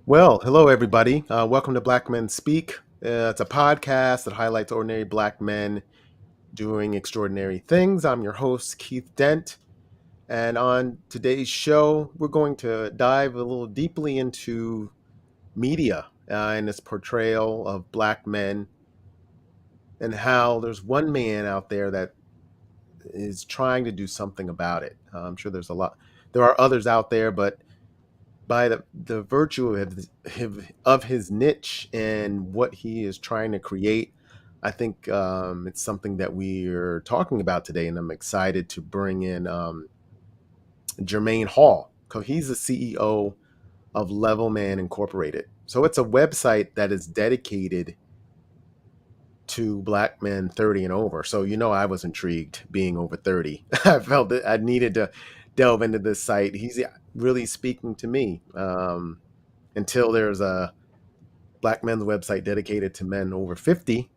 Well, hello everybody. Welcome to Black Men Speak. It's a podcast that highlights ordinary black men doing extraordinary things. I'm your host, Keith Dent. And on today's show, we're going to dive a little deeply into media and its portrayal of black men and how there's one man out there that is trying to do something about it. I'm sure there are others out there, but by the virtue of his niche and what he is trying to create, I think it's something that we're talking about today, and I'm excited to bring in Jermaine Hall. He's the CEO of Level Man Incorporated. So it's a website that is dedicated to black men 30 and over. So I was intrigued being over 30. I felt that I needed to delve into this site. He's really speaking to me. Until there's a black men's website dedicated to men over 50,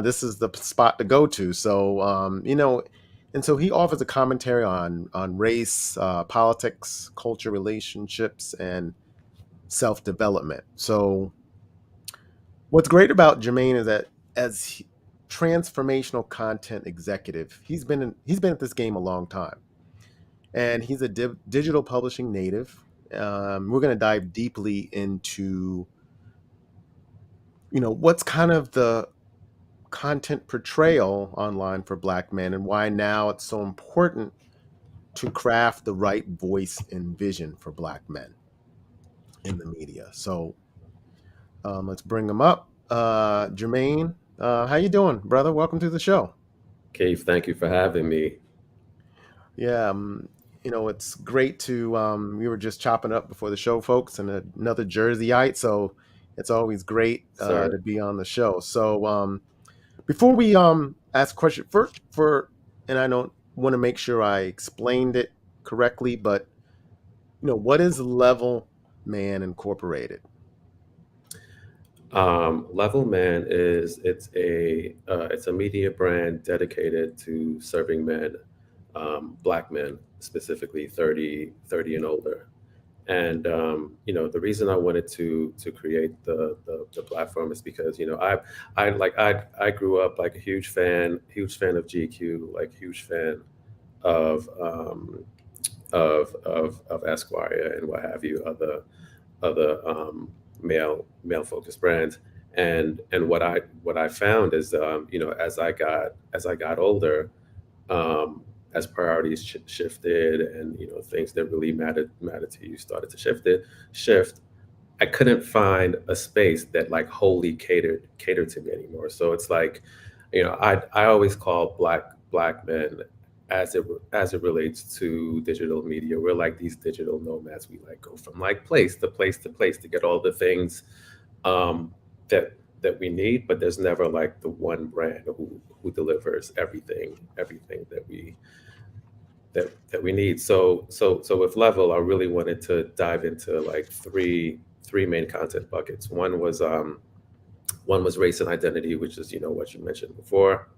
this is the spot to go to. So, and so he offers a commentary on race, politics, culture, relationships, and self development. So, what's great about Jermaine is that transformational content executive, he's been at this game a long time, and he's a digital publishing native. We're going to dive deeply into what's kind of the content portrayal online for black men and why now it's so important to craft the right voice and vision for black men in the media. So let's bring them up. Jermaine, how you doing, brother? Welcome to the show. Keith, thank you for having me. Yeah, it's great to. We were just chopping up before the show, folks, and another Jerseyite, so it's always great to Sir, be on the show. So before we ask a question and I don't want to make sure I explained it correctly, but what is Level Man Incorporated? Level Man it's a media brand dedicated to serving men, black men specifically 30 and older. And the reason I wanted to create the platform is because I grew up like a huge fan of GQ, like huge fan of of Esquire and what have you, other male focused brands. And what I found is as I got older, um, as priorities shifted, and things that really mattered to you started to shift. I couldn't find a space that like wholly catered to me anymore. So it's like, I always call black men, as it relates to digital media, we're like these digital nomads. We like go from like place to place to place to get all the things um, that we need, but there's never like the one brand who delivers everything that we need. So with Level, I really wanted to dive into like three main content buckets. One was race and identity, which is what you mentioned before.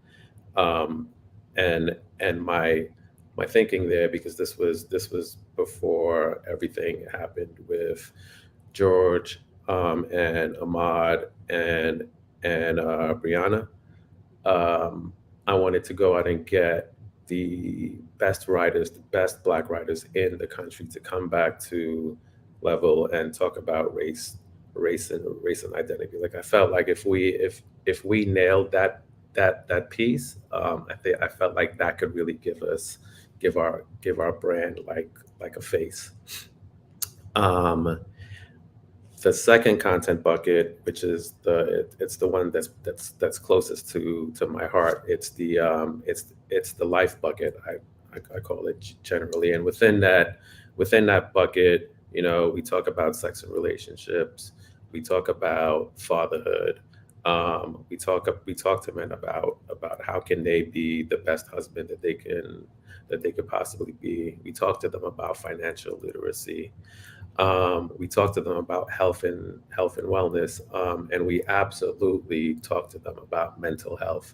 um, and my thinking there, because this was before everything happened with George, and Ahmad, and Brianna. um, I wanted to go out and get the best writers, the best black writers in the country, to come back to Level and talk about race and identity. Like I felt like if we nailed that piece, I felt like that could really give our brand like a face. Um, the second content bucket, which is it's the one that's closest to my heart. It's the life bucket. I call it generally, and within that bucket, we talk about sex and relationships. We talk about fatherhood. We talk to men about how can they be the best husband that they could possibly be. We talk to them about financial literacy. We talk to them about health and wellness, and we absolutely talk to them about mental health.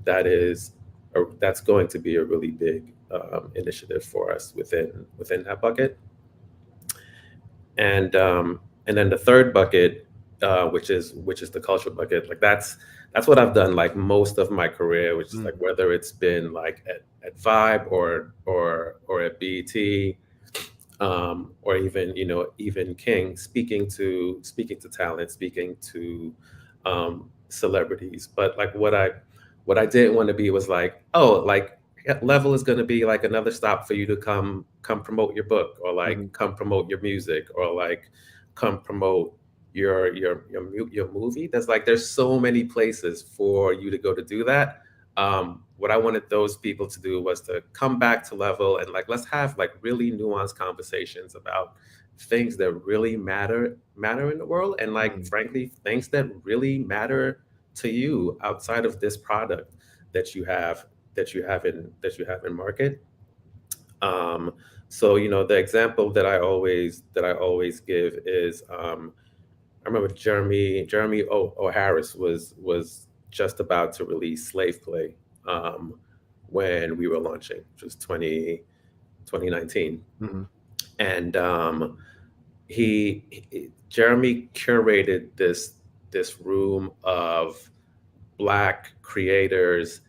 That's going to be a really big initiative for us within that bucket. And And then the third bucket, which is the culture bucket, like that's what I've done like most of my career, which is like Mm. whether it's been like at Vibe or at BET, or even even King, speaking to talent, speaking to celebrities. But like what I didn't want to be was like, oh, like Level is going to be like another stop for you to come promote your book, or like Mhm. come promote your music, or like come promote your movie. There's so many places for you to go to do that. What I wanted those people to do was to come back to Level and like let's have like really nuanced conversations about things that really matter in the world, and like Mm. frankly things that really matter to you outside of this product that you have that you have in market. um, so the example that I always give is, I remember O'Harris was just about to release Slave Play, um, when we were launching, which was 2019. Mhm. And Jeremy curated this room of black creators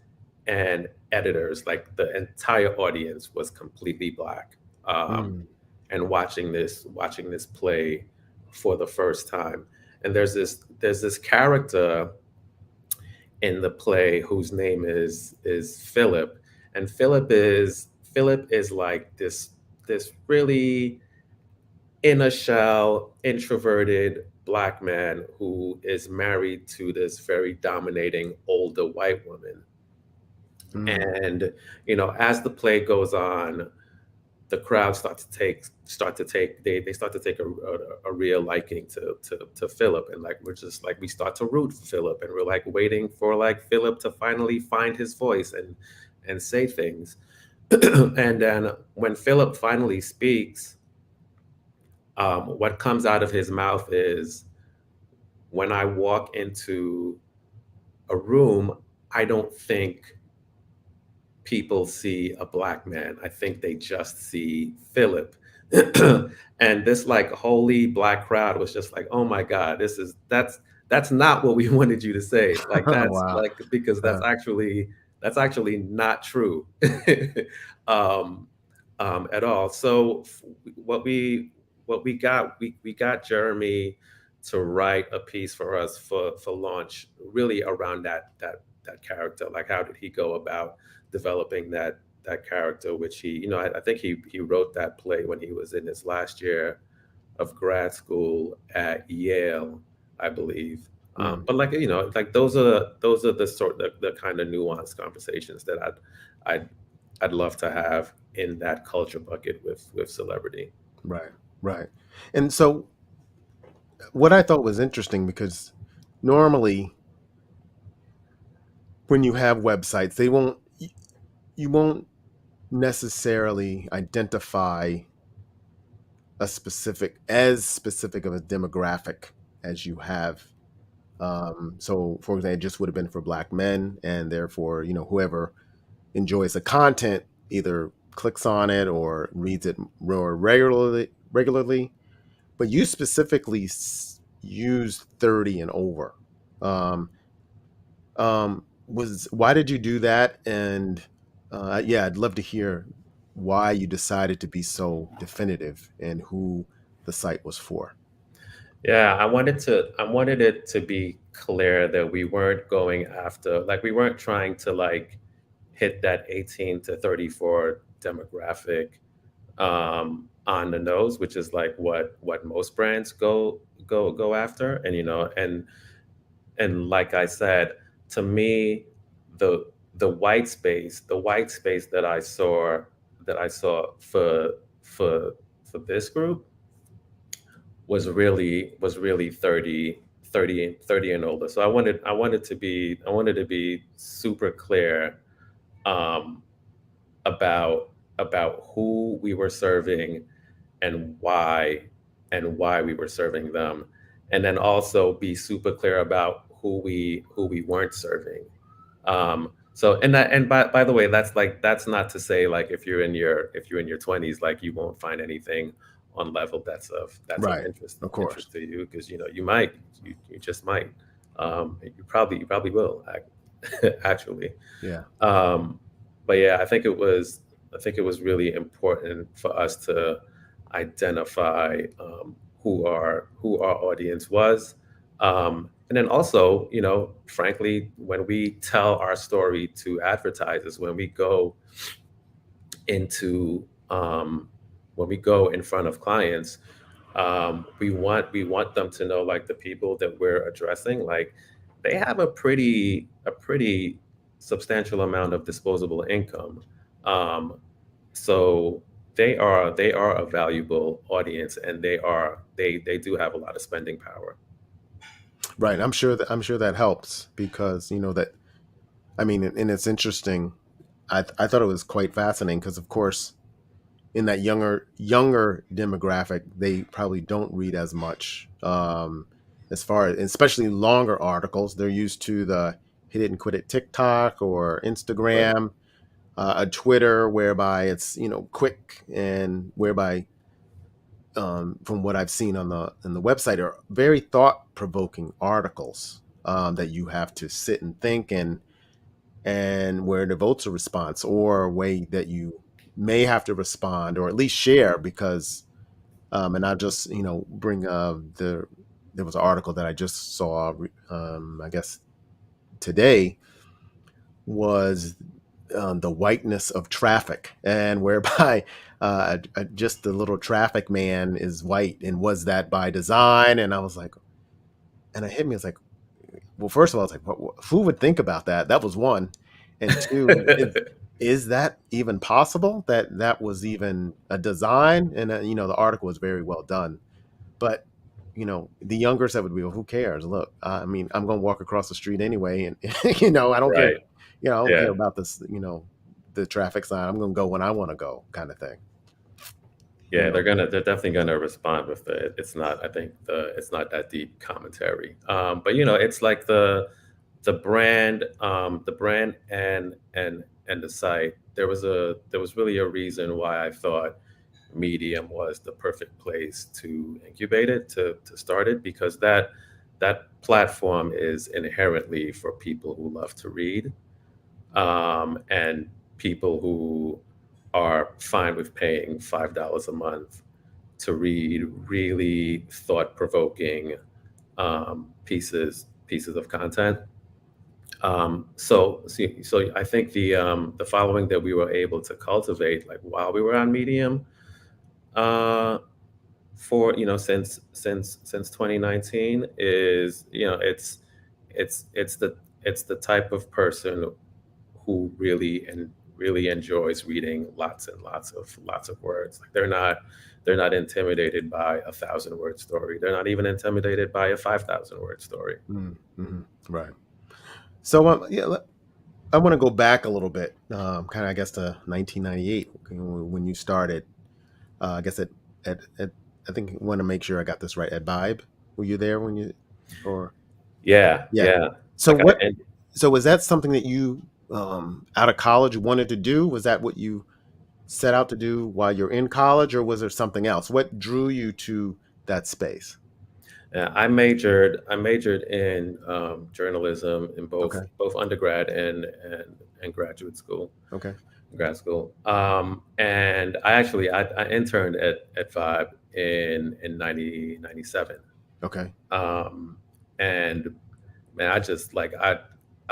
and editors. Like the entire audience was completely black, Mm. and watching this play for the first time. And there's this character in the play whose name is Philip, and Philip is like this really in a shell, introverted black man who is married to this very dominating older white woman. Mm. And as the play goes on, the crowd start to take a real liking to Philip, and like we're just like we start to root for Philip, and we're like waiting for like Philip to finally find his voice and say things. And then when Philip finally speaks, what comes out of his mouth is, when I walk into a room, I don't think people see a black man. I think they just see Philip. And this like holy black crowd was just like, oh my God, that's not what we wanted you to say. Like that's Wow. like, because that's Uh, actually not true. um, at all. So what we got Jeremy to write a piece for us for launch, really around that character. Like, how did he go about developing that character, which I think he wrote that play when he was in his last year of grad school at Yale, I believe. mm. But like those are the kind of nuanced conversations that I'd I'd love to have in that culture bucket with celebrity. Right. Right. And so what I thought was interesting, because normally when you have websites, you won't necessarily identify a specific of a demographic as you have. So, for example, it just would have been for black men, and therefore, whoever enjoys the content either clicks on it or reads it more regularly. But you specifically use 30 and over. Um, was Why did you do that? And yeah, I'd love to hear why you decided to be so definitive and who the site was for. Yeah, I wanted it to be clear that we weren't going after, like, we weren't trying to like hit that 18 to 34 demographic, on the nose, which is like what most brands go after. And like I said, to me, the the white space that I saw for for this group was really 30 and older. So I wanted to be super clear, um, about who we were serving, and why we were serving them, and then also be super clear about who we weren't serving. So, and by the way, that's not to say like if you're in your 20s, like you won't find anything on level that's of Right. Of course. interest to you, because you might, you just might, you probably will actually. Yeah. um, but yeah, I think it was really important for us to identify who our audience was, and then also, frankly, when we tell our story to advertisers, into um, when we go in front of clients, we want them to know, like, the people that we're addressing, like, they have a pretty substantial amount of disposable income. um, so they are a valuable audience, and they do have a lot of spending power. Right. I'm sure that helps because that I mean, and it's interesting. I thought it was quite fascinating because, of course, in that younger demographic, they probably don't read as much. As far as especially longer articles, they're used to the hit it and quit it TikTok or Right. Instagram, a Twitter, whereby it's quick and whereby from what I've seen on the website are very thought provoking articles that you have to sit and think and where it devotes a response or a way that you may have to respond or at least share because and I'll just bring there was an article that I just saw I guess today was the whiteness of traffic and whereby just the little traffic man is white and was that by design, and I was like, and it hit me, it's like, well, first of all, it's like, who would think about that? That was one. And two, is that even possible that that was even a design? And, the article was very well done. But, the younger set would be, well, who cares? Look, I mean, I'm going to walk across the street anyway. And, I don't care. Right. I don't Yeah. care about this, the traffic sign. I'm going to go when I want to go kind of thing, you Yeah, know? they're definitely gonna respond with it. It's not, I think, it's not that deep commentary. But it's like the brand and the site. There was really a reason why I thought Medium was the perfect place to incubate it, to start it, because that platform is inherently for people who love to read, and people who are fine with paying $5 a month to read really thought-provoking pieces of content. So I think the following that we were able to cultivate, like, while we were on Medium, uh, for since 2019, is, it's the type of person who really enjoys reading lots of words. Like, they're not intimidated by a 1,000 word story. They're not even intimidated by a 5,000 word story. Mm-hmm. Right. So, yeah, I want to go back a little bit, kind of, I guess, to 1998 when you started. I guess at I think I want to make sure I got this right. At Vibe, were you there when you or Yeah, yeah? yeah. So Like, what? So was that something that you out of college wanted to do? Was that what you set out to do while you're in college, or was there something else? What drew you to that space? I majored in journalism in both Okay. both undergrad and graduate school, Okay. grad school. And I interned at Vibe in 1997. Okay. Um, and man, I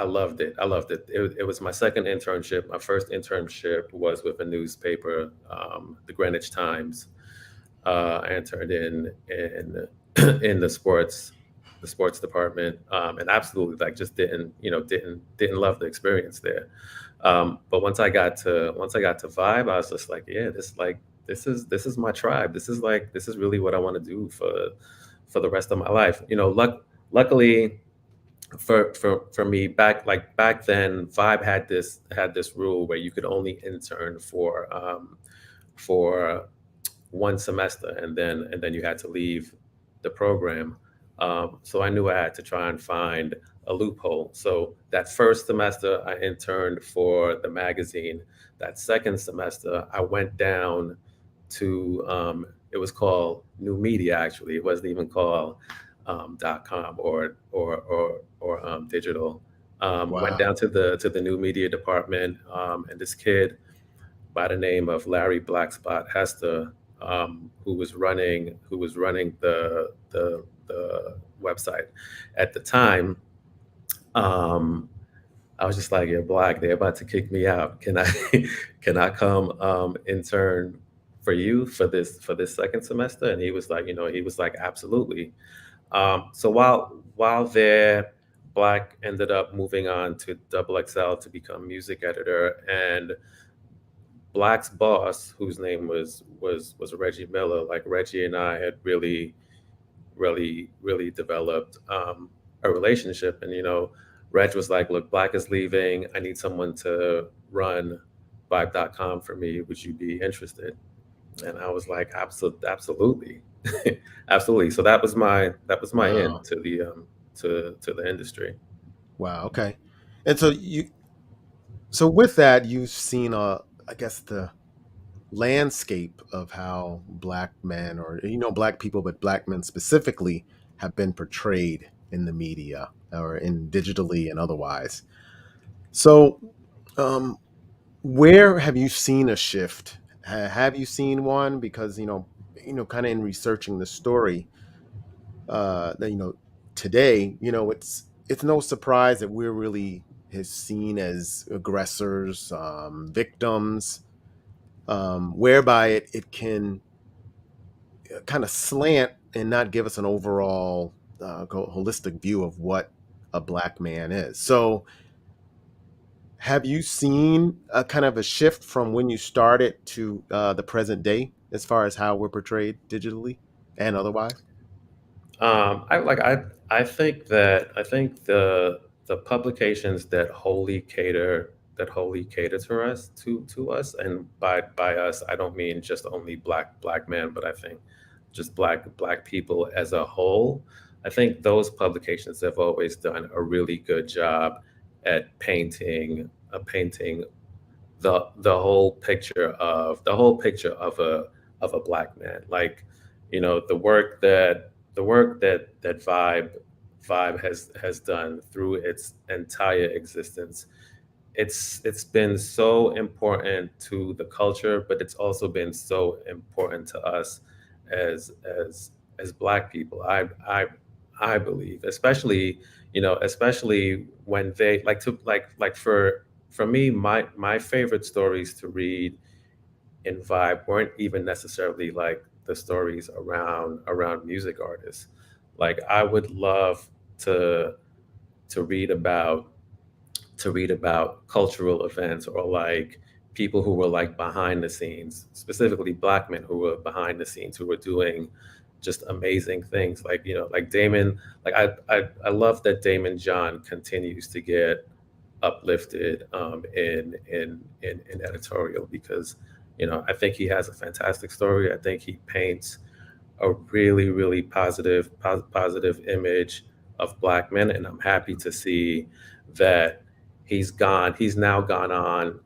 loved it. I loved it. It was my second internship. My first internship was with a newspaper, the Greenwich Times. I interned in the sports department, and absolutely, like, just didn't love the experience there. But once I got to Vibe, I was just like, yeah, this is my tribe. This is really what I want to do for the rest of my life. Luckily for me, back then, Vibe had this rule where you could only intern for 1 semester, and then you had to leave the program. So I knew I had to try and find a loophole. So that first semester, I interned for the magazine. That second semester, I went down to it was called New Media. Actually, it wasn't even called .com or digital. Went Wow. down to the New Media department, and this kid by the name of Larry Blackspot Hester, who was running the website at the time. Um, I was just like, "You're black. They're about to kick me out. Can I can I come intern for you for this second semester?" And he was like, he was like, "Absolutely." So while there, Black ended up moving on to Double XL to become music editor, and Black's boss, whose name was Reggie Miller. Like Reggie and I had really developed a relationship, and Reg was like, "Look, Black is leaving. I need someone to run Vibe.com for me. Would you be interested?" And I was like, Absolutely, absolutely." So that was my Wow. end to the to the industry. Wow. Okay. And so with that, you've seen I guess the landscape of how black men, or black people, but black men specifically, have been portrayed in the media or in digitally and otherwise. So, um, where have you seen a shift? Have you seen one? Because kind of in researching the story, that today, it's no surprise that we're really is seen as aggressors, victims, whereby it can kind of slant and not give us an overall holistic view of what a black man is. So, have you seen a kind of a shift from when you started to the present day as far as how we're portrayed digitally and otherwise? I think that the publications that wholly cater to us, and by us I don't mean just only black men, but I think just black people as a whole. I think those publications have always done a really good job at painting the whole picture of a black man. Like, the work that Vibe has done through its entire existence. It's been so important to the culture, but it's also been so important to us as as black people. I believe, especially especially when they like to like for me, my favorite stories to read in Vibe weren't even necessarily like the stories around music artists. Like I would love to to read about to read about cultural events, or like people who were like behind the scenes, specifically black men who were behind the scenes, who were doing just amazing things. Like, like Damon, like I love that Damon John continues to get uplifted in editorial, because I think he has a fantastic story. I think he paints a really positive image of black men, and I'm happy to see that he's now gone on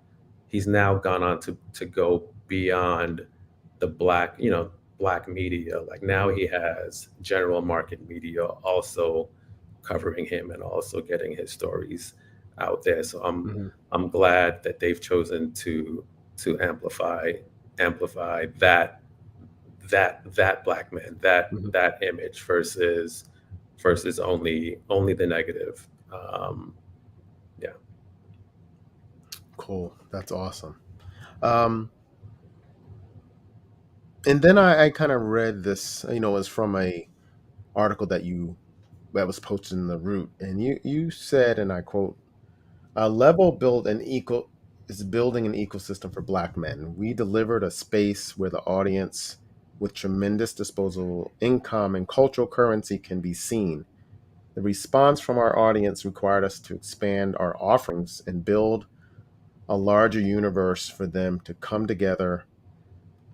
to go beyond the black media. Like now he has general market media also covering him and also getting his stories out there. So Hmm. I'm glad that they've chosen to amplify that black man, Hmm. that image, versus only the negative. Yeah. Cool. That's awesome. Um, and then I kind of read this, it's from a article that was posted in the Root, and you said, and I quote, "A level built an eco is building an ecosystem for Black men. We delivered a space where the audience, with tremendous disposable income and cultural currency, can be seen. The response from our audience required us to expand our offerings and build a larger universe for them to come together,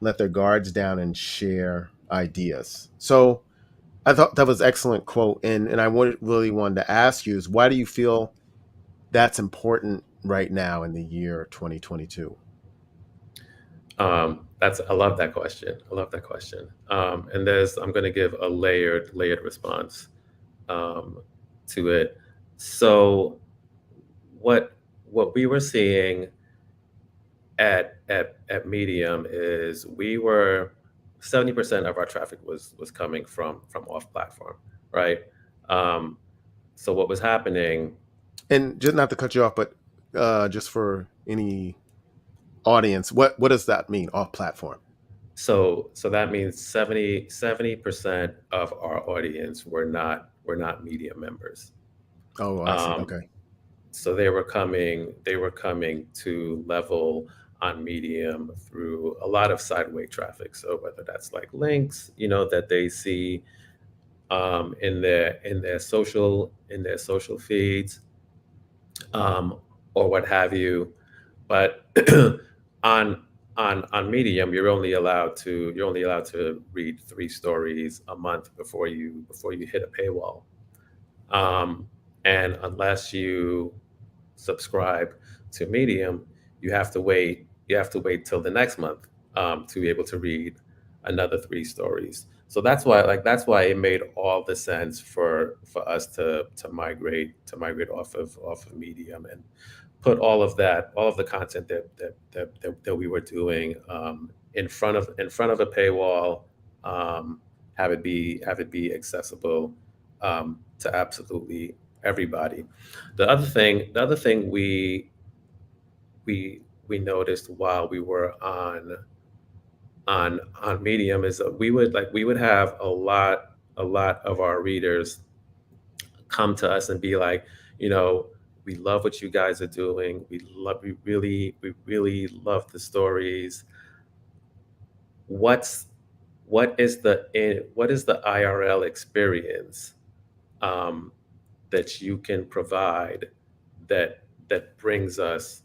let their guards down, and share ideas." So I thought that was an excellent quote, and really wanted to ask you is, why do you feel that's important right now in the year 2022? I love that question. I love that question. And I'm going to give a layered response um, to it. So what what we were seeing at Medium is we were 70% of our traffic was coming from off platform, right? Um, so what was happening? And just not to cut you off, but just for any audience, what does that mean off platform? So that means 70% of our audience were not Medium members. Oh, I see. Um, Okay. so they were coming to level on Medium through a lot of sideway traffic. So whether that's like links, that they see in their social feeds, or what have you. But on on Medium, you're only allowed to read 3 stories a month before you hit a paywall. Um, and unless you subscribe to Medium, you have to wait. You have to wait till the next month to be able to read another 3 stories. So that's why it made all the sense for us to migrate off of Medium and put all of the content that we were doing in front of a paywall, um, have it be accessible to absolutely everybody. The other thing we noticed while we were on Medium is that we would have a lot of our readers come to us and be like, you know, we love what you guys are doing. We really love the stories. What's what is the IRL experience um, that you can provide that brings us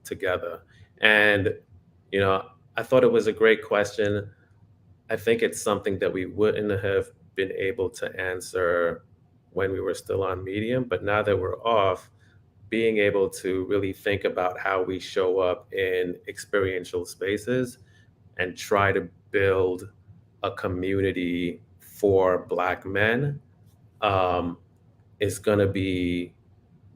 together? And I thought it was a great question. I think it's something that we wouldn't have been able to answer when we were still on Medium, but now that we're off, being able to really think about how we show up in experiential spaces and try to build a community for Black men um, is going to be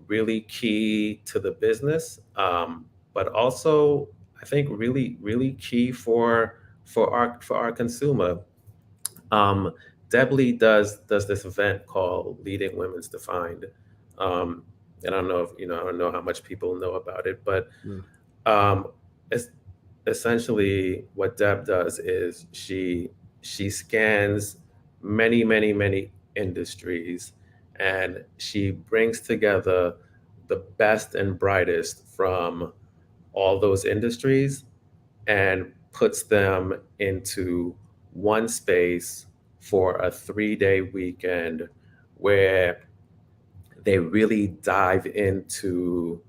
really key to the business, but also I think really key for our consumer. Um, Deb does this event called Leading Women's Defined, um, and I don't know if I don't know how much people know about it, but Mm. um, it's essentially what Deb does is she scans many industries, and she brings together the best and brightest from all those industries and puts them into one space for a 3-day weekend where they really dive into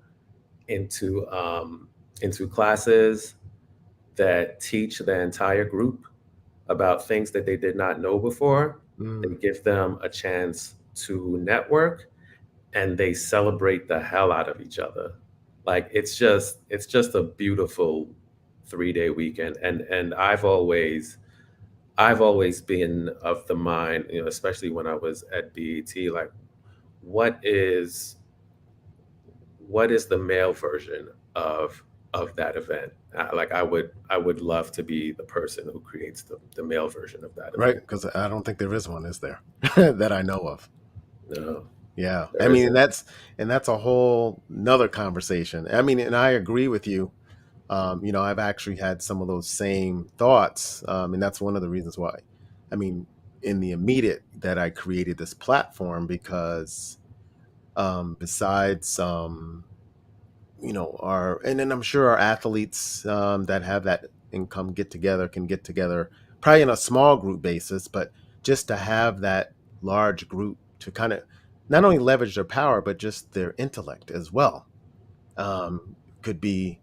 um, into classes that teach the entire group about things that they did not know before. They Mm. give them a chance to network, and they celebrate the hell out of each other. Like it's just a beautiful 3-day weekend. And I've always been of the mind, especially when I was at BET, like what is what is the male version of that event? Like I would love to be the person who creates the male version of that Right, event. because I don't think there is one, is there? That I know of. No, Yeah, I there mean, isn't. and that's a whole another conversation. I mean, and I agree with you. I've actually had some of those same thoughts, and that's one of the reasons why. I mean, in the immediate that I created this platform because besides our and then I'm sure our athletes that have that income can get together probably in a small group basis, but just to have that large group to kind of not only leverage their power but just their intellect as well could be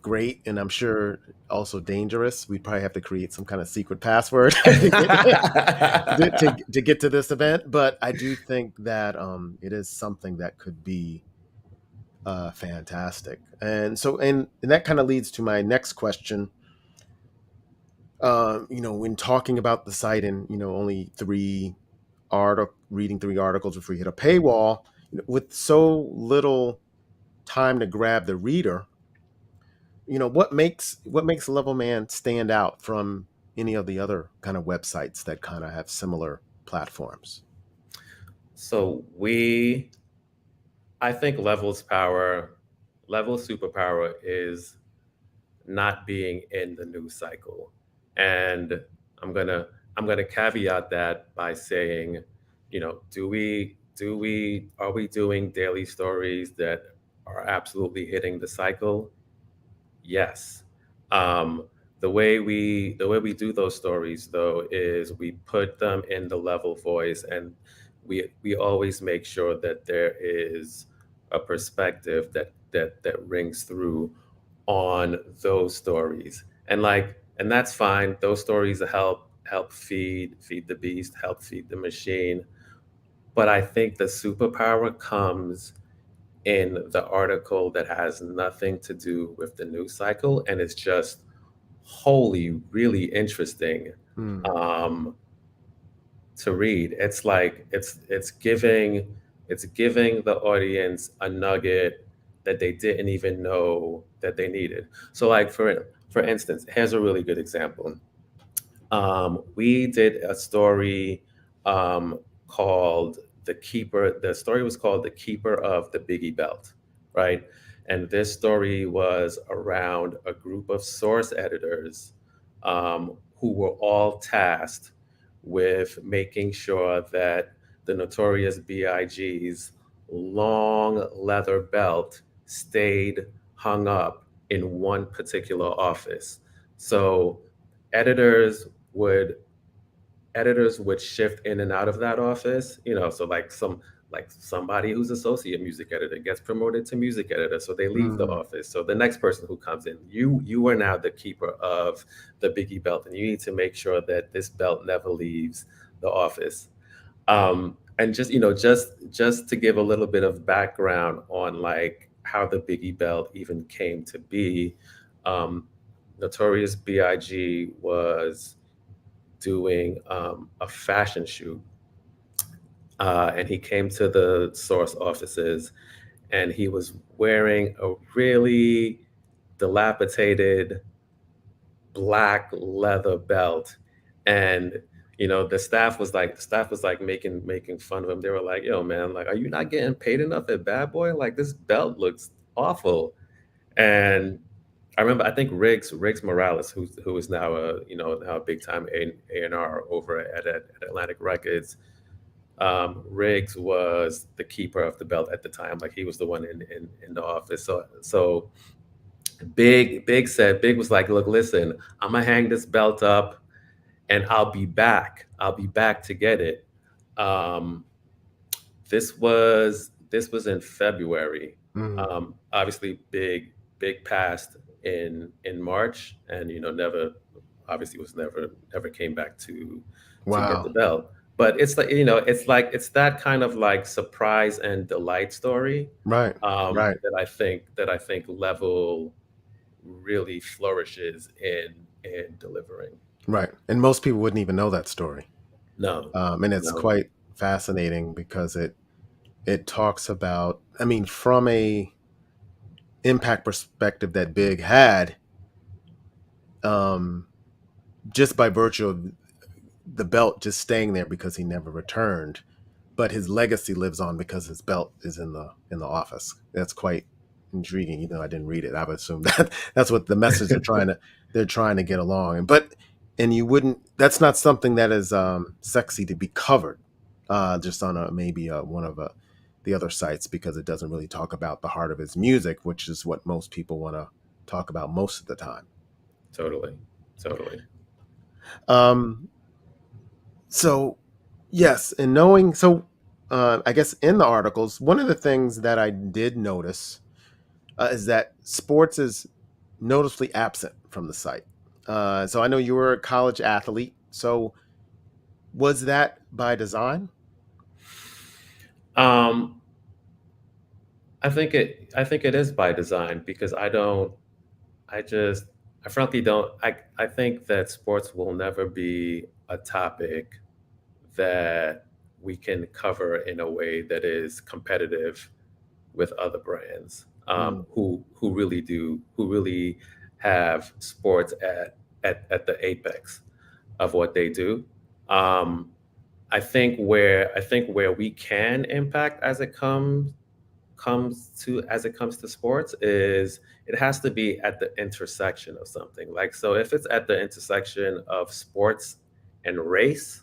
great, and I'm sure also dangerous. We probably have to create some kind of secret password to to get to this event, but I do think that it is something that could be Fantastic. And so, and that kind of leads to my next question. When talking about the site and only reading 3 articles before you hit a paywall, with so little time to grab the reader, what makes Level Man stand out from any of the other kind of websites that kind of have similar platforms? So I think Level's superpower is not being in the news cycle. And I'm gonna I'm gonna caveat that by saying, are we doing daily stories that are absolutely hitting the cycle? Yes. Um, the way we do those stories though is we put them in the Level voice, and we always make sure that there is a perspective that rings through on those stories. And that's fine. Those stories help feed the beast, help feed the machine. But I think the superpower comes in the article that has nothing to do with the news cycle, and it's just wholly really interesting Hmm. um, to read. It's like it's giving the audience a nugget that they didn't even know that they needed. So, like for instance, here's a really good example. We did a story um, called The Keeper. The story was called The Keeper of the Biggie Belt, right? And this story was around a group of source editors who were all tasked with making sure that the notorious B.I.G.'s long leather belt stayed hung up in one particular office. So editors would editors would shift in and out of that office, so like somebody who's associate music editor gets promoted to music editor, so they leave the Hmm. office. So the next person who comes in, you are now the keeper of the Biggie belt, and you need to make sure that this belt never leaves the office. And just to give a little bit of background on like how the Biggie belt even came to be. um, Notorious Big was doing a fashion shoot, and he came to the source offices, and he was wearing a really dilapidated black leather belt. And the staff was like making fun of him. They were like, "Yo, man, like, are you not getting paid enough at Bad Boy? Like, this belt looks awful." And I think Riggs Morales, who is now a big time A&R over at Atlantic Records. Riggs was the keeper of the belt at the time. Like, he was the one in the office. So Big was like, "Look, listen, I'm gonna hang this belt up, and I'll be back. I'll be back to get it." Um, this was in February. Hmm. Obviously, Big passed in March, and never obviously was never came back to get the Wow. belt. But it's that kind of like surprise and delight story Right. Right. that I think Level really flourishes in delivering. Right. And most people wouldn't even know that story. No, And it's no, quite fascinating because it talks about, I mean, from a impact perspective that Big had, um, just by virtue of the belt just staying there because he never returned, but his legacy lives on because his belt is in the office. That's quite intriguing. Even though I didn't read it, I would assume that that's what the message they're trying to get along. And you wouldn't. That's not something that is sexy to be covered just on a maybe one of the other sites because it doesn't really talk about the heart of his music, which is what most people want to talk about most of the time. totally, totally. Um, so yes, and knowing so I guess in the articles, one of the things that I did notice is that sports is noticeably absent from the site. So I know you were a college athlete. So was that by design? Um, I think it is by design because I just I frankly don't I think that sports will never be a topic that we can cover in a way that is competitive with other brands Mm, who really have sports at the apex of what they do. Um, I think where we can impact as it comes to sports is it has to be at the intersection of something. Like so if it's at the intersection of sports and race,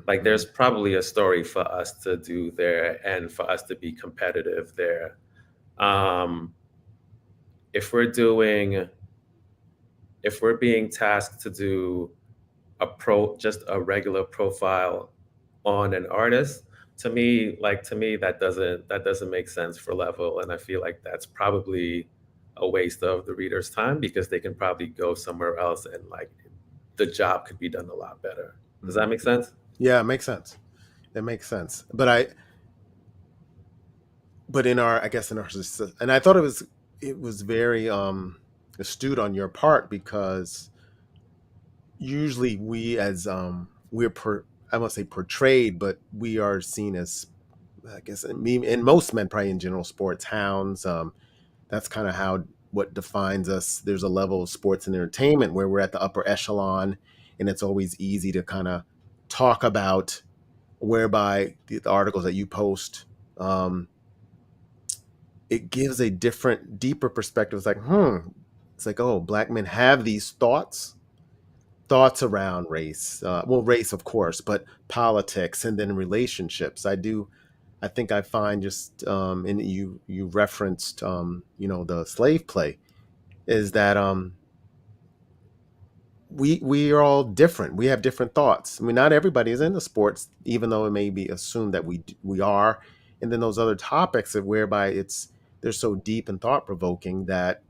like there's mm. probably a story for us to do there and for us to be competitive there. Um, if we're doing if we're being tasked to do just a regular profile on an artist, to me that doesn't make sense for level, and I feel like that's probably a waste of the reader's time because they can probably go somewhere else and like the job could be done a lot better. Does that Mm. make sense? Yeah, it makes sense. It makes sense. But in our, I guess in our, and I thought it was very astute on your part because usually we as I won't say portrayed, but we are seen as, I guess, and most men probably in general, sports hounds. That's kind of how what defines us. There's a level of sports and entertainment where we're at the upper echelon, and it's always easy to kind of talk about, whereby the articles that you post, um, it gives a different, deeper perspective. It's like, it's like, oh, black men have these thoughts around race. Well, race, of course, but politics and then relationships. I think I find just, and you referenced, the slave play, is that we are all different. We have different thoughts. I mean, not everybody is into sports, even though it may be assumed that we are. And then those other topics of whereby they're so deep and thought provoking that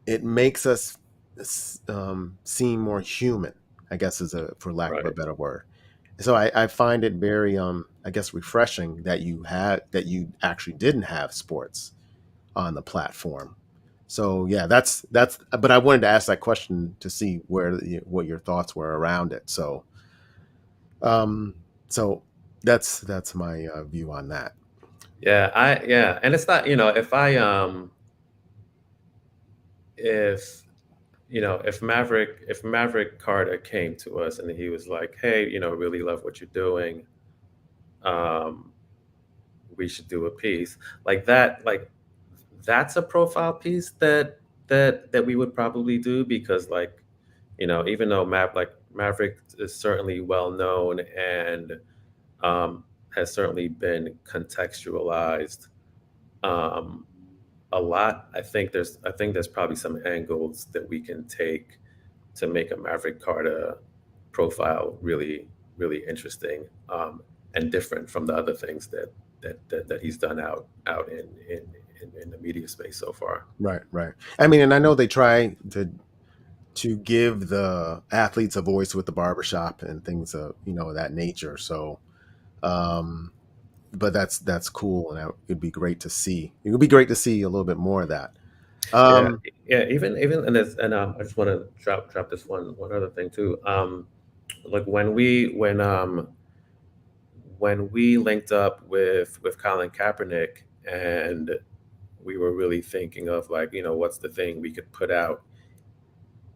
it makes us seem more human. I guess is a for lack of a Right. better word. So I find it very I guess refreshing that you actually didn't have sports on the platform. So yeah, that's. But I wanted to ask that question to see what your thoughts were around it. Um, so that's my view on that. Yeah, and it's not, if if Maverick Carter came to us and he was like, "Hey, really love what you're doing. Um, we should do a piece." Like that, that's a profile piece that we would probably do because even though Maverick is certainly well known and um, has certainly been contextualized um, a lot. I think there's probably some angles that we can take to make a Maverick Carter profile really interesting and different from the other things that he's done out in the media space so far. Right, right. I mean, and I know they try to give the athletes a voice with the barbershop and things of that nature. So, um, but that's cool, and it'd be great to see. It would be great to see a little bit more of that. Yeah, Um, yeah. Even and this and I just want to drop this one other thing too. Like when we linked up with Colin Kaepernick and we were really thinking of like what's the thing we could put out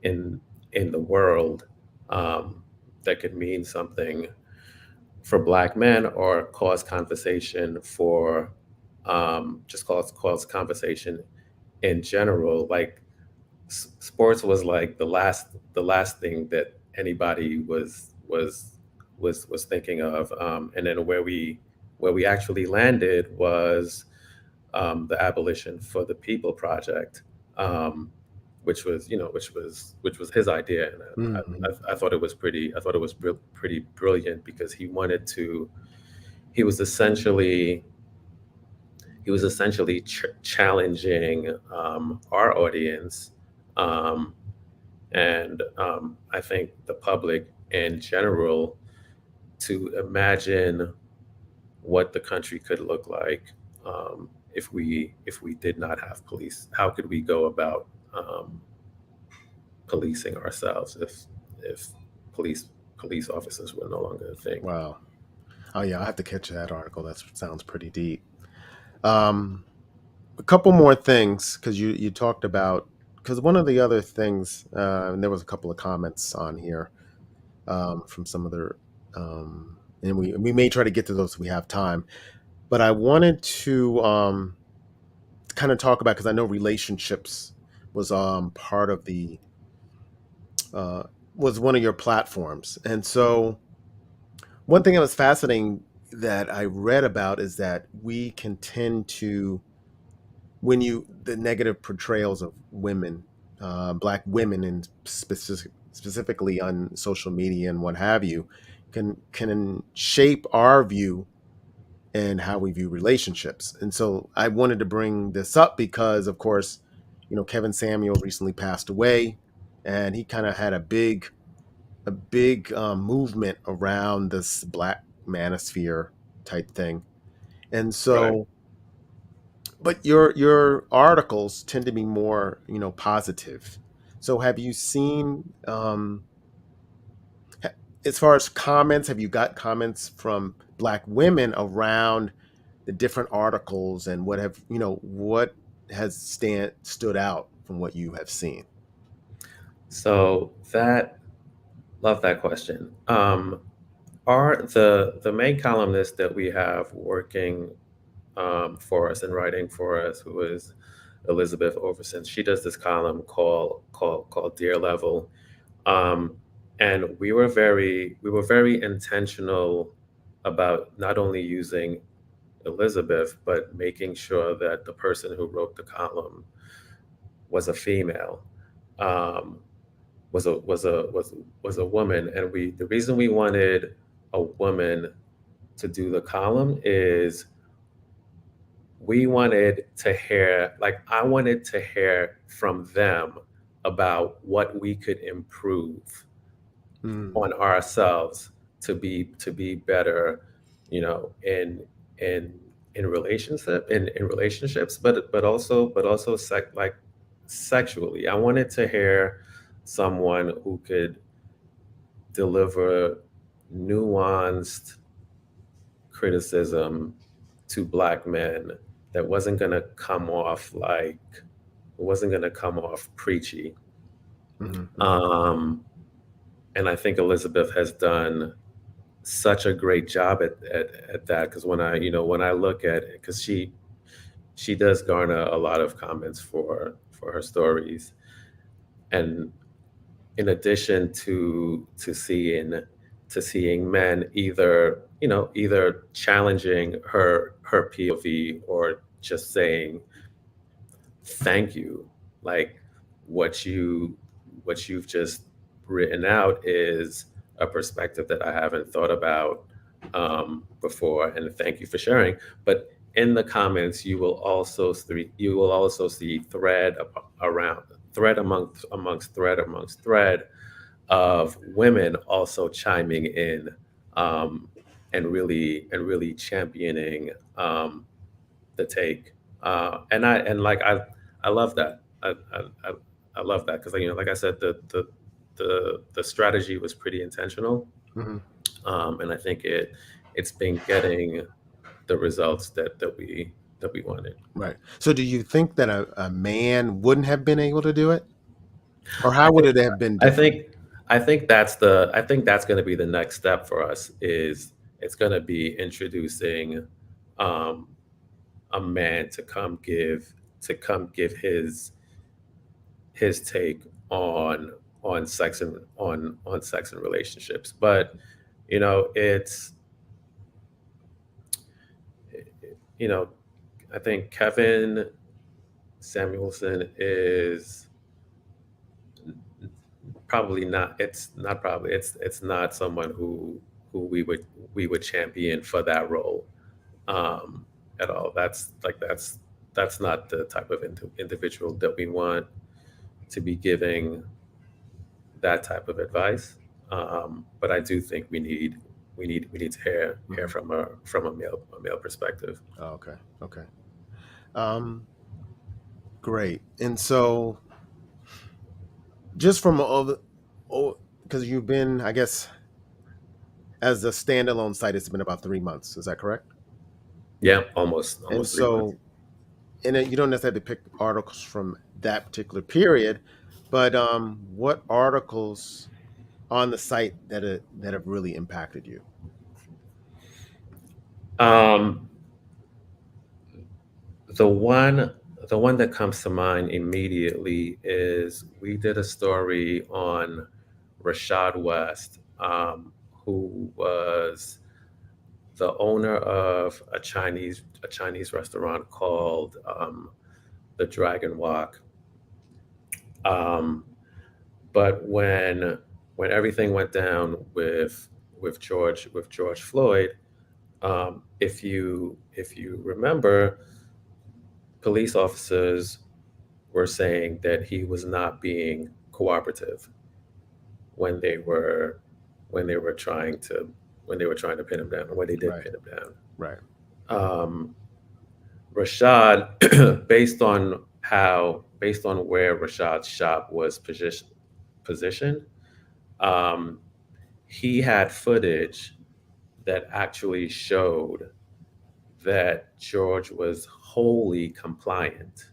in the world um, that could mean something for Black men or cause conversation for just cause conversation in general. Like sports was like the last thing that anybody was thinking of, and then where we actually landed was the Abolition for the People project, which was which was his idea, and mhm. I thought it was pretty brilliant because he was essentially challenging our audience, um, and I think the public in general to imagine what the country could look like if we did not have police? How could we go about policing ourselves if police police officers were no longer a thing? Wow. Oh yeah, I have to catch that article. That sounds pretty deep. Um, a couple more things because you talked about because one of the other things, and there was a couple of comments on here from some other, and we may try to get to those if we have time. But I wanted to kind of talk about because I know relationships was part of the uh, was one of your platforms, and so one thing that was fascinating that I read about is that we can tend to when you the negative portrayals of women, black women, and specifically on social media and what have you, can shape our view and how we view relationships. And so I wanted to bring this up because, of course, Kevin Samuel recently passed away, and he kind of had a big movement around this black manosphere type thing. And Right. so but your articles tend to be more positive. So have you seen ha- as far as comments, have you got comments from black women around the different articles, and what has stood out from what you have seen? So that love that question. Are the main columnist that we have working for us and writing for us, who is Elizabeth Overson? She does this column called Dear Level, um, and we were very intentional about not only using Elizabeth, but making sure that the person who wrote the column was a female. Um, was a woman, and we the reason we wanted a woman to do the column is we wanted to hear, like, I wanted to hear from them about what we could improve Mm, on ourselves to be better, in in in relationships, but also sexually. I wanted to hear someone who could deliver nuanced criticism to black men that wasn't gonna come off preachy. mhm, mhm, Um, and I think Elizabeth has done such a great job at that, because when I look at it, because she does garner a lot of comments for her stories, and in addition to seeing men either challenging her POV, or just saying thank you, like what you what you've just written out is a perspective that I haven't thought about before, and thank you for sharing. But in the comments, you will also see around thread amongst thread of women also chiming in, um, and really championing the take. And I love that. I love that, because like I said, the strategy was pretty intentional, mhm. and I think it's been getting the results that we wanted. Right. So do you think that a man wouldn't have been able to do it, or I how would think it have been I different? think I think that's going to be the next step for us. Is It's going to be introducing um, a man to come give his take on sex and relationships. But it's you know I think Kevin Samuelson is probably not. It's not probably. It's not someone who we would champion for that role, um, at all. That's not the type of individual that we want to be giving that type of advice. But I do think we need we need to hear Hmm. from a male perspective. Oh, okay. Okay. Um, great. And so, just from all the, oh, because you've been, I guess, as a standalone site, it's been about 3 months. Is that correct? Yeah, And almost 3 months. so, and you don't necessarily pick articles from that particular period, but what articles on the site that have really impacted you? Um, the one the one that comes to mind immediately is we did a story on Rashad West, who was the owner of a Chinese restaurant called the Dragon Walk. Um, but when everything went down with George Floyd, if you remember, police officers were saying that he was not being cooperative when they were when they were trying to when they were trying to pin him down, or when they did Right. pin him down. Right. Rashad, based on where Rashad's shop was positioned, um, he had footage that actually showed that George was wholly compliant,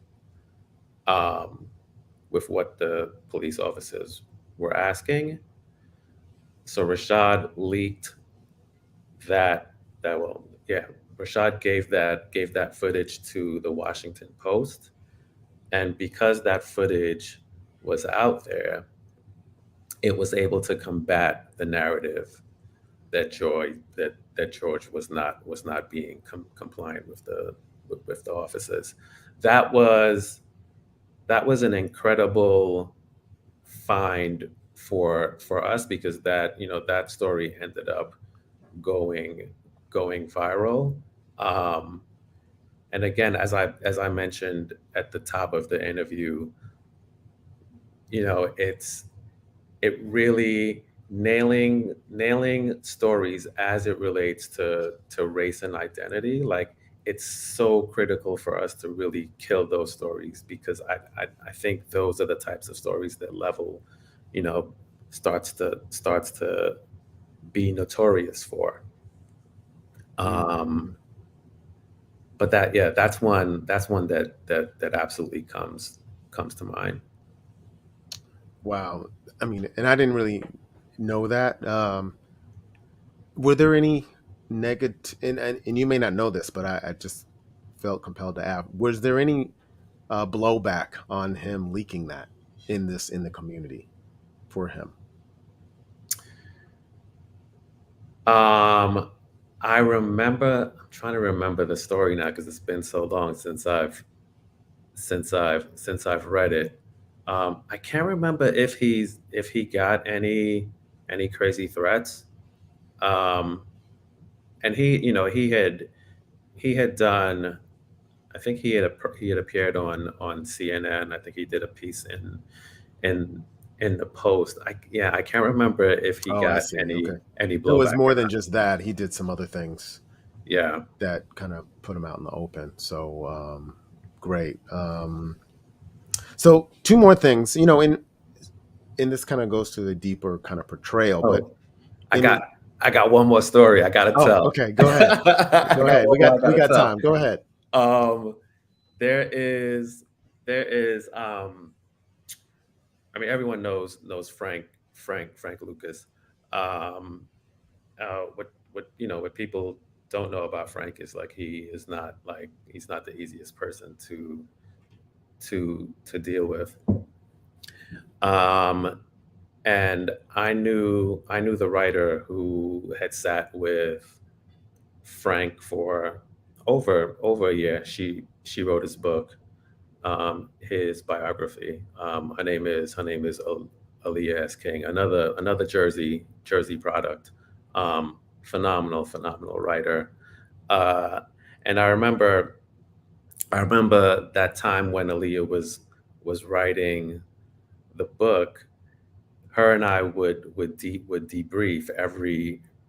um, with what the police officers were asking. So Rashad leaked that that well, yeah, Rashad gave that footage to the Washington Post, and because that footage was out there, it was able to combat the narrative that George was not being compliant with the officers. That was that was an incredible find for us, because that story ended up going going viral. Um, and again, as I mentioned at the top of the interview, it really nailing stories as it relates to race and identity. Like, it's so critical for us to really kill those stories, because I think those are the types of stories that level, you know, starts to be notorious for. Um, Mm-hmm. but that's one that absolutely comes to mind. Wow. I mean, and I didn't really know that. Were there any negative, and you may not know this, but I just felt compelled to ask, was there any blowback on him leaking that in the community for him? Um, I'm trying to remember the story now, because it's been so long since I've read it. I can't remember if he got any crazy threats. Um, and he had done. I think he had appeared on CNN. I think he did a piece in in the Post. I can't remember if he Oh, I got see. any Okay. any It was blowback more or than not. just that. He did some other things Yeah. that kind of put him out in the open. So great. So two more things. And this kind of goes to the deeper kind of portrayal, but Oh, I in got I got one more story I gotta oh, tell. okay, go ahead. I Go got ahead. one more I We gotta got tell. time. Go ahead. Um, there is there is I mean, everyone knows Frank Lucas. Um, what people don't know about Frank is, like, he's not the easiest person to deal with. Um, and I knew the writer who had sat with Frank for over a year. She wrote his book, his biography. Her name is Aaliyah S. King, another Jersey product. Phenomenal writer. Uh, and I remember that time when Aaliyah was writing the book. Her and I would debrief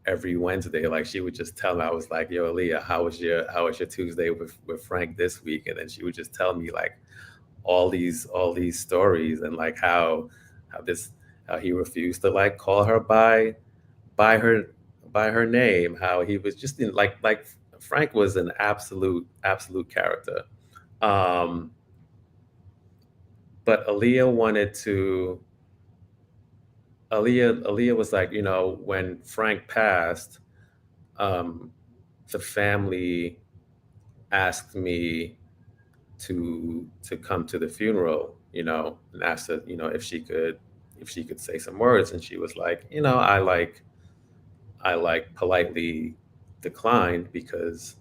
every Wednesday. Like she would just tell me, I was like, "Yo, Aaliyah, how was your Tuesday with Frank this week?" And then she would just tell me like all these stories, and like how this how he refused to like call her by her by her name, how he was just in like Frank was an absolute character. Um, but Aaliyah was like, when Frank passed, um, the family asked me to come to the funeral, and asked her, if she could say some words, and she was like, I like politely declined because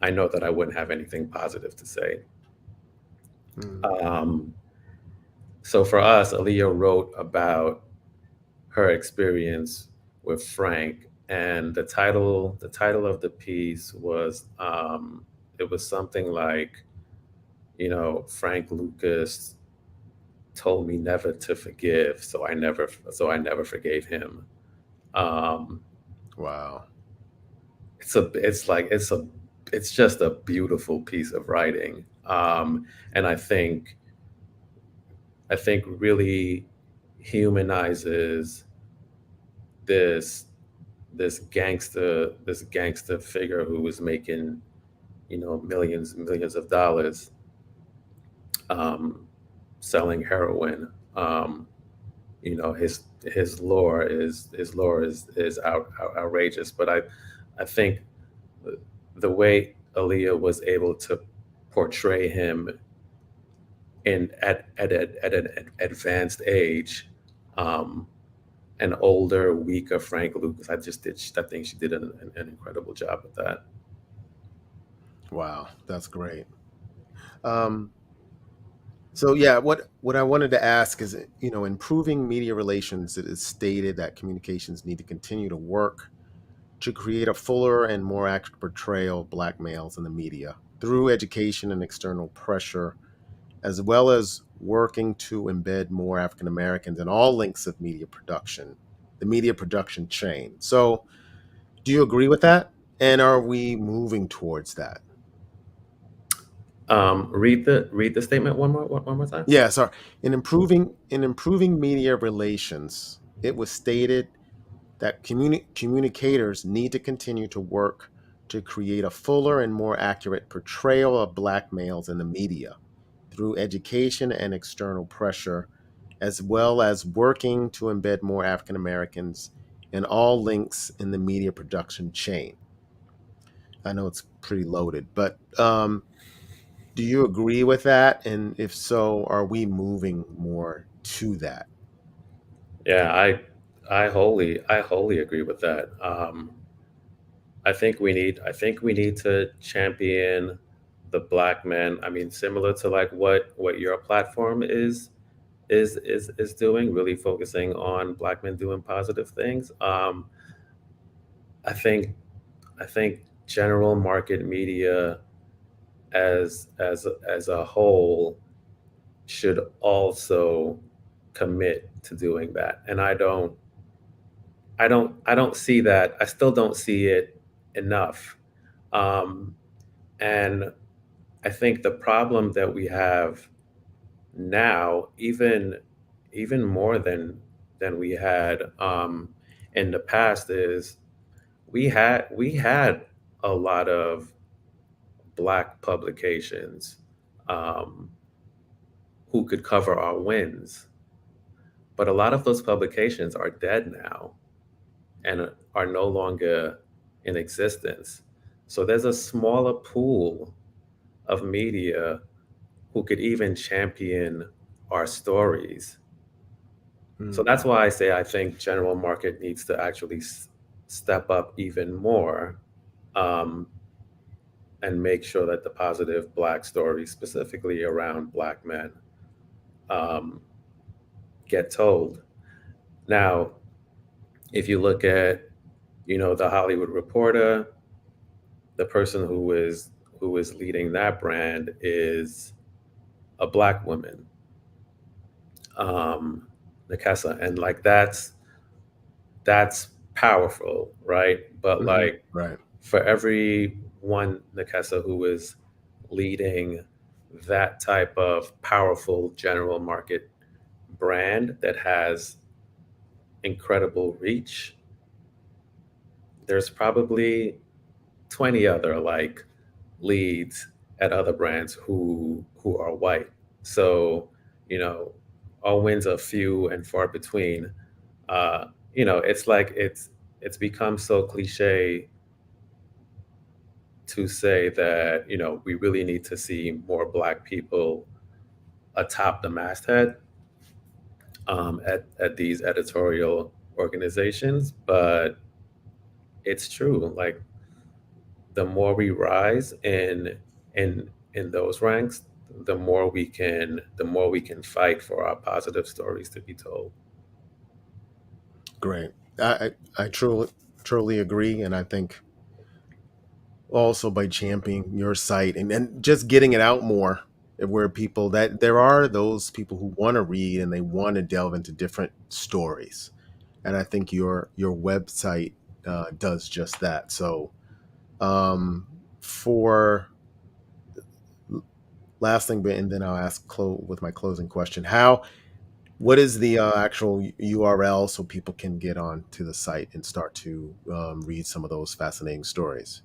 I know that I wouldn't have anything positive to say. Mm. Um, so for us, Aaliyah wrote about her experience with Frank, and the title of the piece was, it was something like, Frank Lucas told me never to forgive, so I never forgave him. Um, Wow. it's just a beautiful piece of writing, and I think really humanizes this this gangster figure who was making millions and millions of dollars, um, selling heroin. Um, his lore is outrageous, but I think the way Aaliyah was able to portray him at an advanced age, um, an older, weaker Frank Lucas. I think she did an incredible job with that. Wow, that's great. Um, so yeah, what I wanted to ask is, improving media relations. It is stated that communications need to continue to work to create a fuller and more accurate portrayal of black males in the media through education and external pressure, as well as working to embed more African Americans in all links of the media production chain. So, do you agree with that? And are we moving towards that? Read the statement one more time. Yeah, sorry. In improving media relations, it was stated that communicators need to continue to work to create a fuller and more accurate portrayal of black males in the media through education and external pressure, as well as working to embed more African Americans in all links in the media production chain. I know it's pretty loaded, but do you agree with that? And if so, are we moving more to that? Yeah, I wholly agree with that. I think we need to champion the black men. I mean, similar to like what your platform is doing, really focusing on black men doing positive things. I think I think general market media as a whole should also commit to doing that. And I don't see that. I still don't see it enough. Um, and I think the problem that we have now, even more than we had, in the past, is we had a lot of black publications, um, who could cover our wins, but a lot of those publications are dead now and are no longer in existence. So there's a smaller pool of media who could even champion our stories. So Mm, that's why I say I think general market needs to actually step up even more, um, and make sure that the positive black stories, specifically around black men, um, get told. Now, if you look at the Hollywood Reporter, the person who is leading that brand is a black woman, um, Nakessa, and like that's powerful, right? But like Right. for every one Nakesa who is leading that type of powerful general market brand that has incredible reach, there's probably 20 other like leads at other brands who are white. So, you know, our wins are few and far between. Uh, it's like it's become so cliche to say that, we really need to see more black people atop the masthead, at these editorial organizations, but it's true. Like the more we rise in those ranks, the more we can fight for our positive stories to be told. Great. I truly agree, and I think also by championing your site and just getting it out more, where people that there are those people who want to read and they want to delve into different stories, and I think your website does just that. So, for last thing, and then I'll ask with my closing question: what is the actual URL so people can get on to the site and start to read some of those fascinating stories?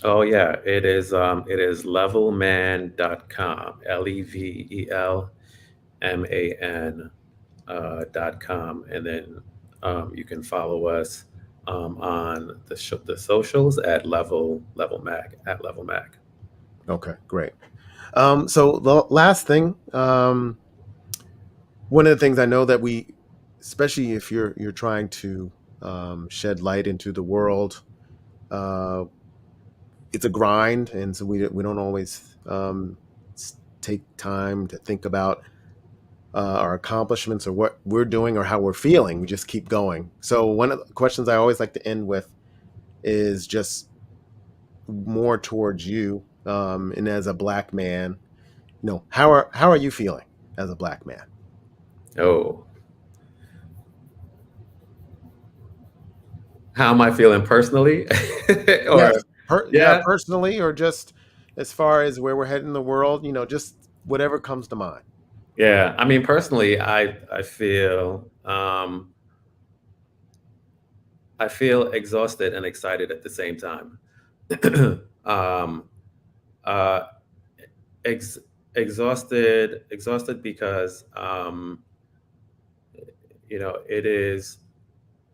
Oh yeah, it is levelman.com, LEVELMAN, .com, and then you can follow us on the socials at level mag. Okay, great. So the last thing, one of the things I know that especially if you're trying to shed light into the world, uh, it's a grind, and so we don't always take time to think about our accomplishments or what we're doing or how we're feeling. We just keep going. So one of the questions I always like to end with is just more towards you, and as a black man, how are you feeling as a black man? Oh, how am I feeling personally? Yes, Or yeah, yeah, personally, or just as far as where we're heading in the world, just whatever comes to mind. yeah. I mean, personally, I feel exhausted and excited at the same time. um, uh, ex- exhausted because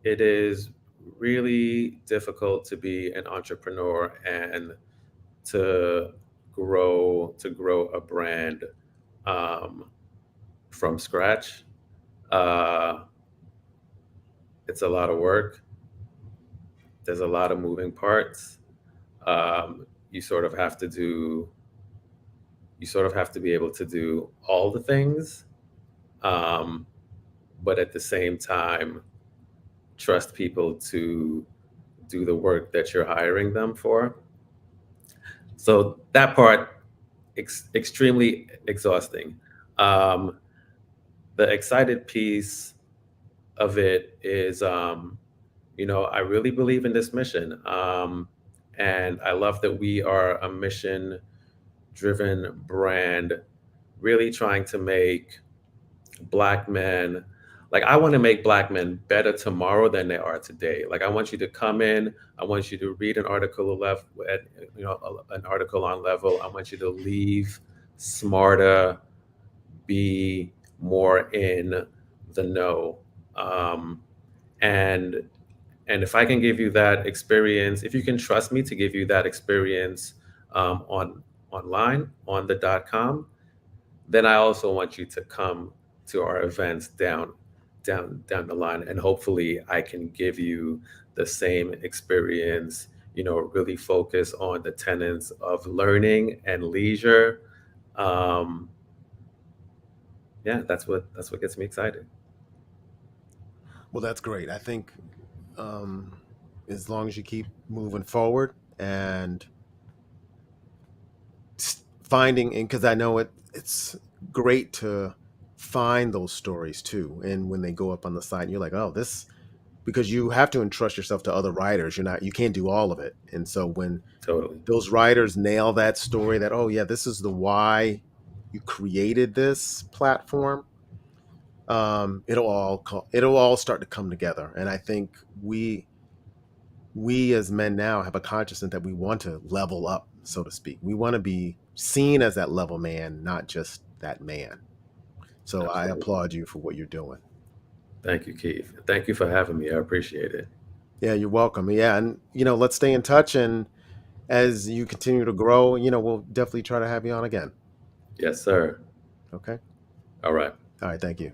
it is really difficult to be an entrepreneur and to grow a brand um, from scratch. Uh, it's a lot of work. There's a lot of moving parts. You sort of have to do. You sort of have to be able to do all the things, um, but at the same time, trust people to do the work that you're hiring them for. So that part, extremely exhausting. Um, the excited piece of it is, I really believe in this mission. And I love that we are a mission driven brand, really trying to make black men, like, I want to make black men better tomorrow than they are today. Like, I want you to come in, I want you to read an article left at, an article on Level. I want you to leave smarter, be more in the know. Um, and if I can give you that experience, if you can trust me to give you that experience, on online on the .com, then I also want you to come to our events down the line, and hopefully I can give you the same experience. Really focus on the tenets of learning and leisure. Um, yeah, that's what gets me excited. Well, that's great. I think um, as long as you keep moving forward and finding, and because I know it's great to find those stories too, and when they go up on the site, you're like, oh, this. because you have to entrust yourself to other writers. You can't do all of it. And so when Totally. those writers nail that story, that, oh yeah, this is the why you created this platform, it'll all start to come together. And I think we as men now have a consciousness that we want to level up, so to speak. We want to be seen as that level man, not just that man. So I Absolutely. applaud you for what you're doing. Thank you, Keith. Thank you for having me. I appreciate it. Yeah, you're welcome. Yeah, and let's stay in touch, and as you continue to grow, we'll definitely try to have you on again. Yes, sir. Okay. All right. All right. Thank you.